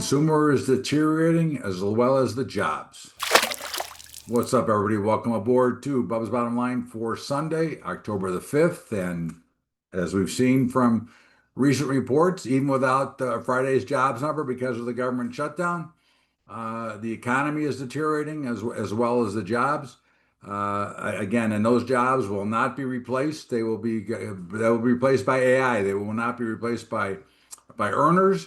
consumer is deteriorating as well as the jobs. What's up, everybody? Welcome aboard to Bubba's Bottom Line for Sunday, October the 5th. And as we've seen from recent reports, even without Friday's jobs number because of the government shutdown, the economy is deteriorating as well as the jobs. Again, and those jobs will not be replaced. They will be replaced by AI. They will not be replaced by earners.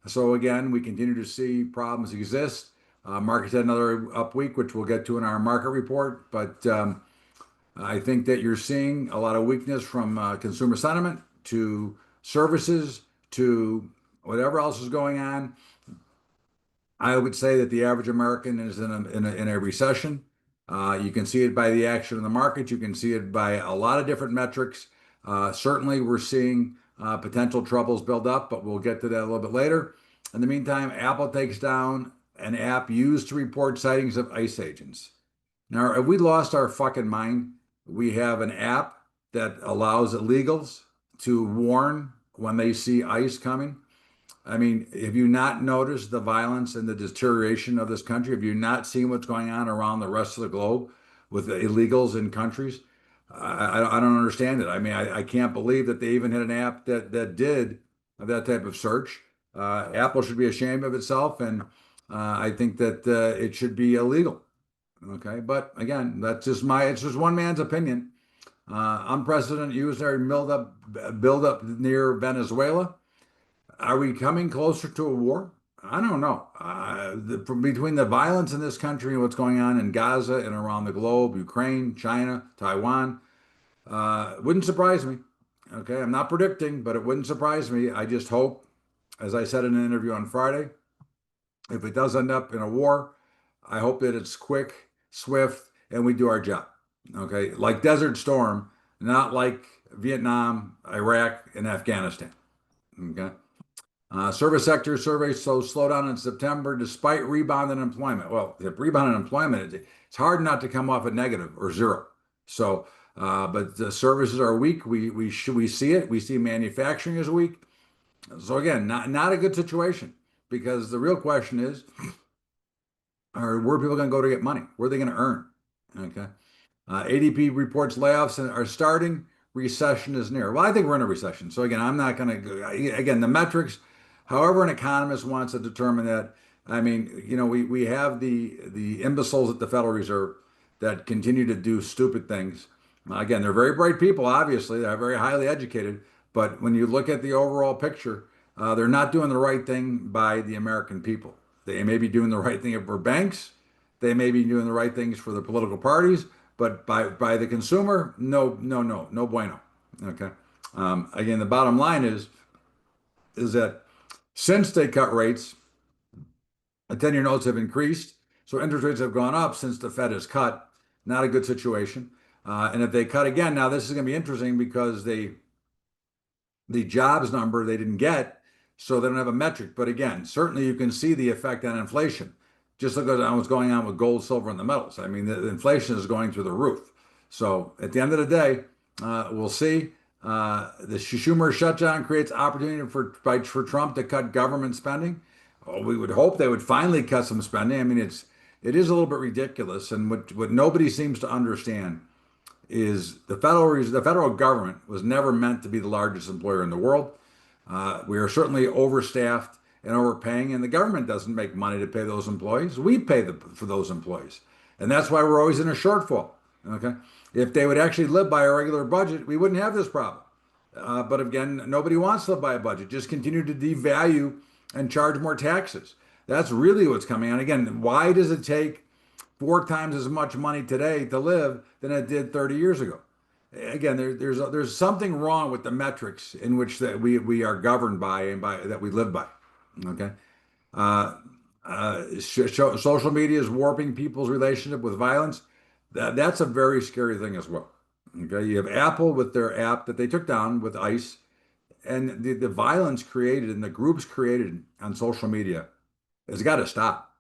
So again, we continue to see problems exist. Markets had another up week, which we'll get to in our market report. But I think that you're seeing a lot of weakness from consumer sentiment to services to whatever else is going on. I would say that the average American is in a recession. You can see it by the action in the market. You can see it by a lot of different metrics. Certainly, we're seeing potential troubles build up, but we'll get to that a little bit later. In the meantime, Apple takes down an app used to report sightings of ICE agents. Now, have we lost our fucking mind? We have an app that allows illegals to warn when they see ICE coming. I mean, have you not noticed the violence and the deterioration of this country? Have you not seen what's going on around the rest of the globe with the illegals in countries? I don't understand it. I mean, I can't believe that they even had an app that did that type of search. Apple should be ashamed of itself, and I think that it should be illegal. Okay, but again, it's just one man's opinion. Unprecedented user build up near Venezuela. Are we coming closer to a war? I don't know. Between the violence in this country and what's going on in Gaza and around the globe, Ukraine, China, Taiwan, wouldn't surprise me. Okay, I'm not predicting, but it wouldn't surprise me. I just hope, as I said in an interview on Friday, if it does end up in a war, I hope that it's quick, swift, and we do our job. Okay, like Desert Storm, not like Vietnam, Iraq, and Afghanistan. Okay. Service sector survey shows slowdown in September despite rebound in employment. Well, the rebound in employment, it's hard not to come off a negative or zero. So, but the services are weak. We see it. We see manufacturing is weak. So again, not a good situation because the real question is, where are people going to go to get money? Where are they going to earn? Okay. ADP reports layoffs are starting. Recession is near. Well, I think we're in a recession. So again, I'm not going to, again, the metrics, however an economist wants to determine that. I mean, we have the imbeciles at the Federal Reserve that continue to do stupid things. Again, they're very bright people, obviously. They're very highly educated. But when you look at the overall picture, they're not doing the right thing by the American people. They may be doing the right thing for banks. They may be doing the right things for the political parties. But by the consumer, no bueno. Okay. Again, the bottom line is that since they cut rates, the 10-year notes have increased. So interest rates have gone up since the Fed has cut. Not a good situation. And if they cut again, now this is going to be interesting because the jobs number they didn't get, so they don't have a metric. But again, certainly you can see the effect on inflation. Just look at what's going on with gold, silver, and the metals. I mean, the inflation is going through the roof. So at the end of the day, we'll see. The Schumer shutdown creates opportunity for Trump to cut government spending. We would hope they would finally cut some spending. I mean, it is a little bit ridiculous. And what nobody seems to understand is the federal government was never meant to be the largest employer in the world. We are certainly overstaffed and overpaying, and the government doesn't make money to pay those employees. We pay for those employees. And that's why we're always in a shortfall. Okay. If they would actually live by a regular budget, we wouldn't have this problem. But again, nobody wants to live by a budget. Just continue to devalue and charge more taxes. That's really what's coming on. Again, why does it take 4 times as much money today to live than it did 30 years ago? Again, there's something wrong with the metrics in which that we are governed by and that we live by. Okay. Social media is warping people's relationship with violence. That's a very scary thing as well. Okay. You have Apple with their app that they took down with ICE, and the violence created and the groups created on social media has got to stop.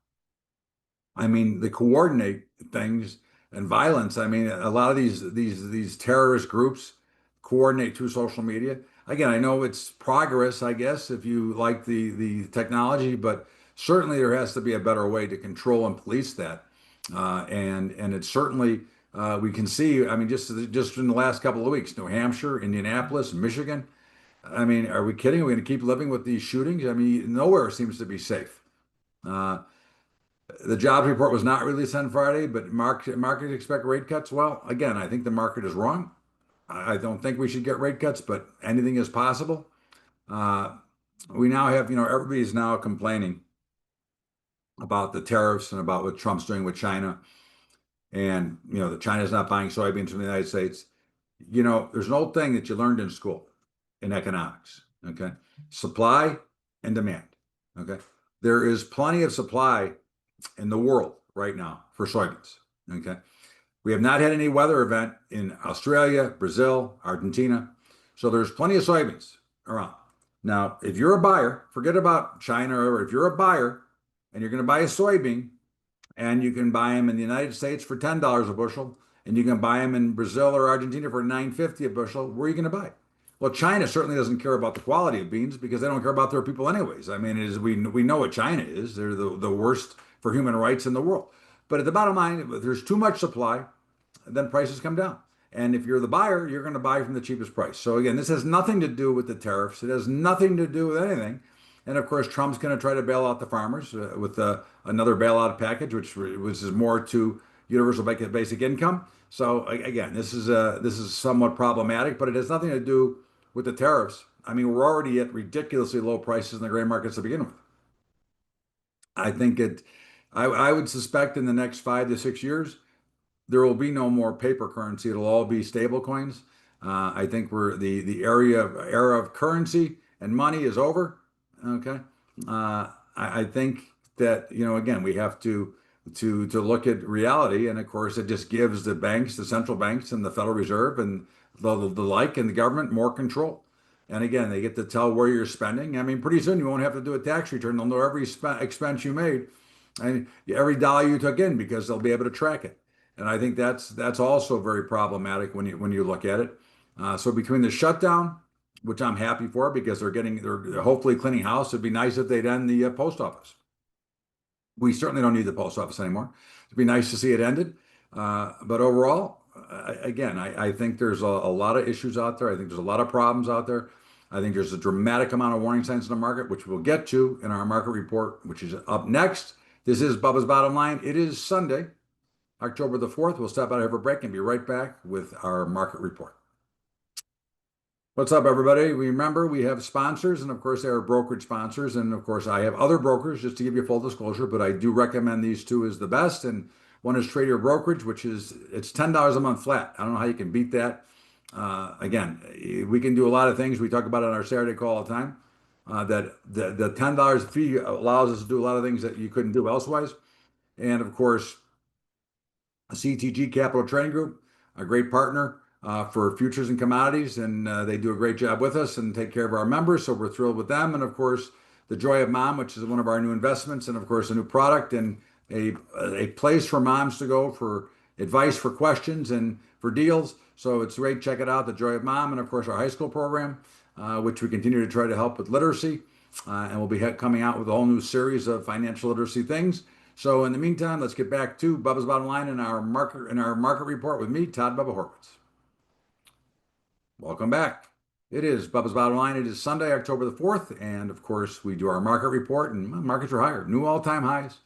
I mean, they coordinate things and violence. I mean, a lot of these terrorist groups coordinate through social media. Again, I know it's progress, I guess, if you like the technology, but certainly there has to be a better way to control and police that. And it's certainly we can see. I mean, just in the last couple of weeks, New Hampshire, Indianapolis, Michigan. I mean, are we kidding? Are we going to keep living with these shootings? I mean, nowhere seems to be safe. Uh, the jobs report was not released on Friday, but market expect rate cuts. Well, again, I think the market is wrong. I don't think we should get rate cuts, but anything is possible. Uh, we now have, everybody's now complaining about the tariffs and about what Trump's doing with China. And, that China's not buying soybeans from the United States. There's an old thing that you learned in school in economics, okay? Supply and demand, okay? There is plenty of supply in the world right now for soybeans, okay? We have not had any weather event in Australia, Brazil, Argentina. So there's plenty of soybeans around. Now, if you're a buyer, forget about China, or if you're a buyer and you're going to buy a soybean, and you can buy them in the United States for $10 a bushel, and you can buy them in Brazil or Argentina for $9.50 a bushel, where are you going to buy? Well, China certainly doesn't care about the quality of beans because they don't care about their people anyways. I mean, we know what China is. They're the worst for human rights in the world. But at the bottom line, if there's too much supply, then prices come down. And if you're the buyer, you're going to buy from the cheapest price. So again, this has nothing to do with the tariffs. It has nothing to do with anything. And of course, Trump's going to try to bail out the farmers with another bailout package, which is more to universal basic income. So again, this is somewhat problematic, but it has nothing to do with the tariffs. I mean, we're already at ridiculously low prices in the grain markets to begin with. I think I would suspect in the next 5 to 6 years, there will be no more paper currency. It'll all be stable coins. I think we're the era of currency and money is over. Okay. I think that, again, we have to look at reality. And of course, it just gives the banks, the central banks and the Federal Reserve and the like and the government more control. And again, they get to tell where you're spending. I mean, pretty soon you won't have to do a tax return. They'll know every expense you made and every dollar you took in because they'll be able to track it. And I think that's also very problematic when you look at it. So between the shutdown, which I'm happy for because they're hopefully cleaning house. It'd be nice if they'd end the post office. We certainly don't need the post office anymore. It'd be nice to see it ended. But overall, again, I think there's a lot of issues out there. I think there's a lot of problems out there. I think there's a dramatic amount of warning signs in the market, which we'll get to in our market report, which is up next. This is Bubba's Bottom Line. It is Sunday, October the 4th. We'll stop out, have a break, and be right back with our market report. What's up, everybody? Remember, we have sponsors, and of course, they are brokerage sponsors. And of course, I have other brokers, just to give you full disclosure, but I do recommend these two as the best. And one is TRADIER Brokerage, it's $10 a month flat. I don't know how you can beat that. Again, we can do a lot of things. We talk about it on our Saturday call all the time. That the $10 fee allows us to do a lot of things that you couldn't do elsewise. And of course, CTG Capital Trading Group, a great partner for futures and commodities, and they do a great job with us and take care of our members, so we're thrilled with them. And of course, the Joy of Mom, which is one of our new investments, and of course, a new product and a place for moms to go for advice, for questions, and for deals. So it's great. Check it out, the Joy of Mom, and of course, our high school program, which we continue to try to help with literacy, and we'll be coming out with a whole new series of financial literacy things. So in the meantime, let's get back to Bubba's Bottom Line in our market report with me, Todd Bubba Horwitz. Welcome back. It is Bubba's Bottom Line. It is Sunday, October the 4th. And of course, we do our market report, and markets are higher, new all-time highs.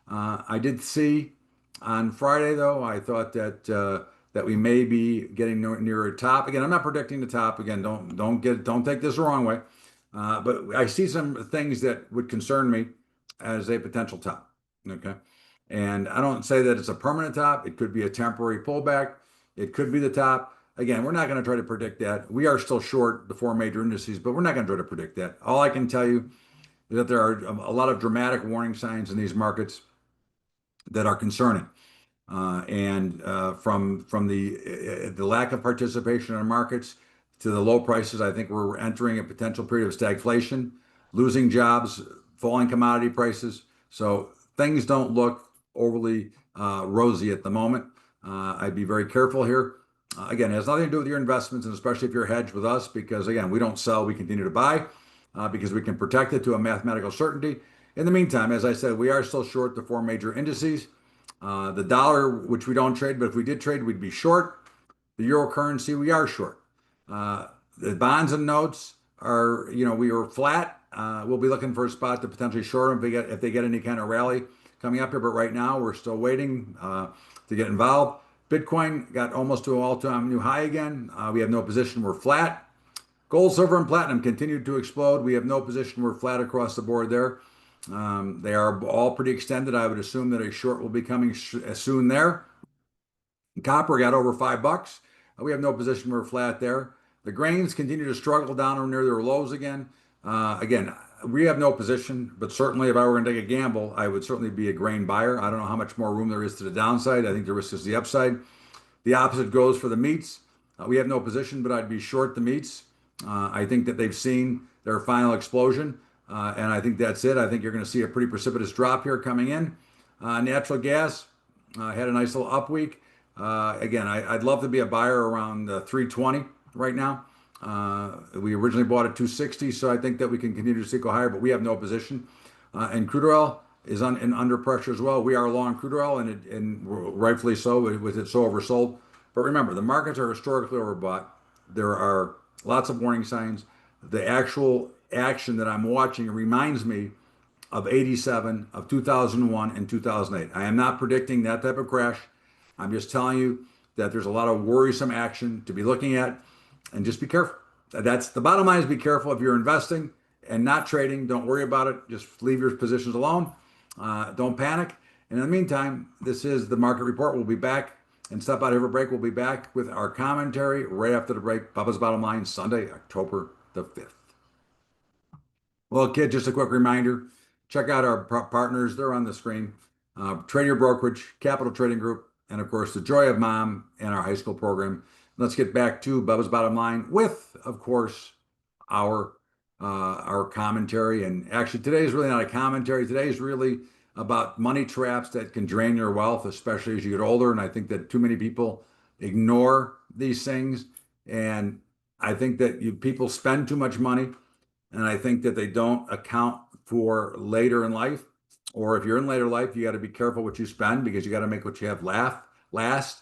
I did see on Friday, though, I thought that we may be getting near a top. Again, I'm not predicting the top. Again, don't take this the wrong way. But I see some things that would concern me as a potential top. Okay. And I don't say that it's a permanent top. It could be a temporary pullback. It could be the top. Again, we're not going to try to predict that. We are still short the four major indices, but we're not going to try to predict that. All I can tell you is that there are a lot of dramatic warning signs in these markets that are concerning. And from the lack of participation in the markets to the low prices, I think we're entering a potential period of stagflation, losing jobs, falling commodity prices. So things don't look overly rosy at the moment. I'd be very careful here. Again, it has nothing to do with your investments, and especially if you're hedged with us, because again, we don't sell, we continue to buy because we can protect it to a mathematical certainty. In the meantime, as I said, we are still short the four major indices. The dollar, which we don't trade, but if we did trade, we'd be short. The euro currency, we are short. The bonds and notes are, we were flat. We'll be looking for a spot to potentially short them if they get any kind of rally coming up here. But right now, we're still waiting to get involved. Bitcoin got almost to an all-time new high again. We have no position. We're flat. Gold, silver, and platinum continued to explode. We have no position. We're flat across the board there. They are all pretty extended. I would assume that a short will be coming soon there. Copper got over $5. We have no position. We're flat there. The grains continue to struggle down near their lows again. Again, we have no position, but certainly if I were going to take a gamble, I would certainly be a grain buyer. I don't know how much more room there is to the downside. I think the risk is the upside. The opposite goes for the meats. We have no position, but I'd be short the meats. I think that they've seen their final explosion, and I think that's it. I think you're going to see a pretty precipitous drop here coming in. Natural gas had a nice little up week. Again, I'd love to be a buyer around 320 right now. We originally bought at 260, so I think that we can continue to see go higher, but we have no position. And crude oil is under pressure as well. We are long crude oil, and rightfully so, with it so oversold. But remember, the markets are historically overbought. There are lots of warning signs. The actual action that I'm watching reminds me of 87, of 2001, and 2008. I am not predicting that type of crash. I'm just telling you that there's a lot of worrisome action to be looking at, and just be careful. That's the bottom line, is be careful. If you're investing and not trading, don't worry about it. Just leave your positions alone. Don't panic. And in the meantime, this is the market report. We'll be back and step out here for a break. We'll be back with our commentary right after the break. Bubba's Bottom Line, Sunday, October the 5th. Well, kid, just a quick reminder. Check out our partners. They're on the screen. TRADIER Brokerage, Capital Trading Group, and of course, the Joy of Mom and our high school program. Let's get back to Bubba's Bottom Line with, of course, our commentary. And actually, today is really not a commentary. Today is really about money traps that can drain your wealth, especially as you get older. And I think that too many people ignore these things. And I think that people spend too much money. And I think that they don't account for later in life. Or if you're in later life, you got to be careful what you spend, because you got to make what you have last.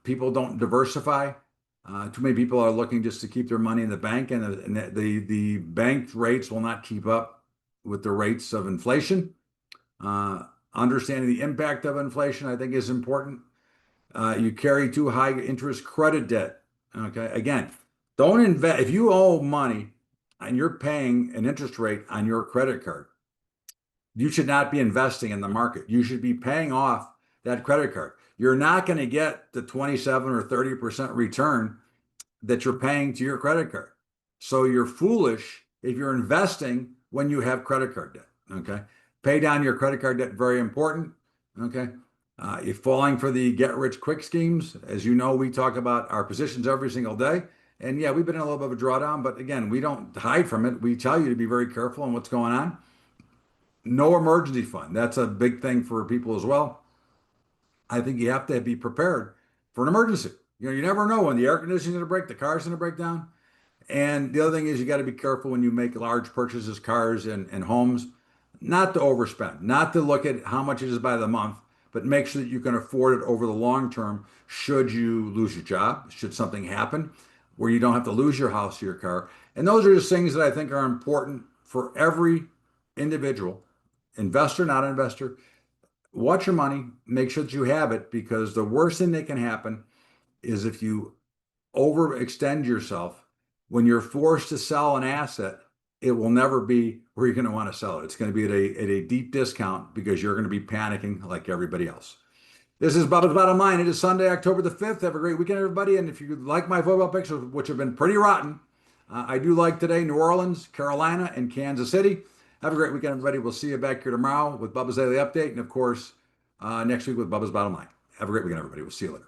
People don't diversify. Too many people are looking just to keep their money in the bank, and the bank rates will not keep up with the rates of inflation. Understanding the impact of inflation, I think, is important. You carry too high interest credit debt. Okay, again, don't invest. If you owe money and you're paying an interest rate on your credit card, you should not be investing in the market. You should be paying off that credit card. You're not going to get the 27 or 30% return that you're paying to your credit card. So you're foolish if you're investing when you have credit card debt. Okay, pay down your credit card debt, very important. Okay, you're falling for the get rich quick schemes. As you know, we talk about our positions every single day. And yeah, we've been in a little bit of a drawdown, but again, we don't hide from it. We tell you to be very careful on what's going on. No emergency fund. That's a big thing for people as well. I think you have to be prepared for an emergency. You never know when the air conditioning's going to break, the car's going to break down. And the other thing is, you got to be careful when you make large purchases, cars and homes, not to overspend, not to look at how much it is by the month, but make sure that you can afford it over the long term. Should you lose your job, should something happen where you don't have to lose your house or your car. And those are just things that I think are important for every individual, investor, not investor. Watch your money, make sure that you have it, because the worst thing that can happen is if you overextend yourself. When you're forced to sell an asset, it will never be where you're going to want to sell it. It's going to be at a deep discount, because you're going to be panicking like everybody else. This is Bubba's Bottom Line. It is Sunday, October the 5th. Have a great weekend, everybody. And if you like my football picks, which have been pretty rotten, I do like today New Orleans, Carolina, and Kansas City. Have a great weekend, everybody. We'll see you back here tomorrow with Bubba's Daily Update, and of course, next week with Bubba's Bottom Line. Have a great weekend, everybody. We'll see you later.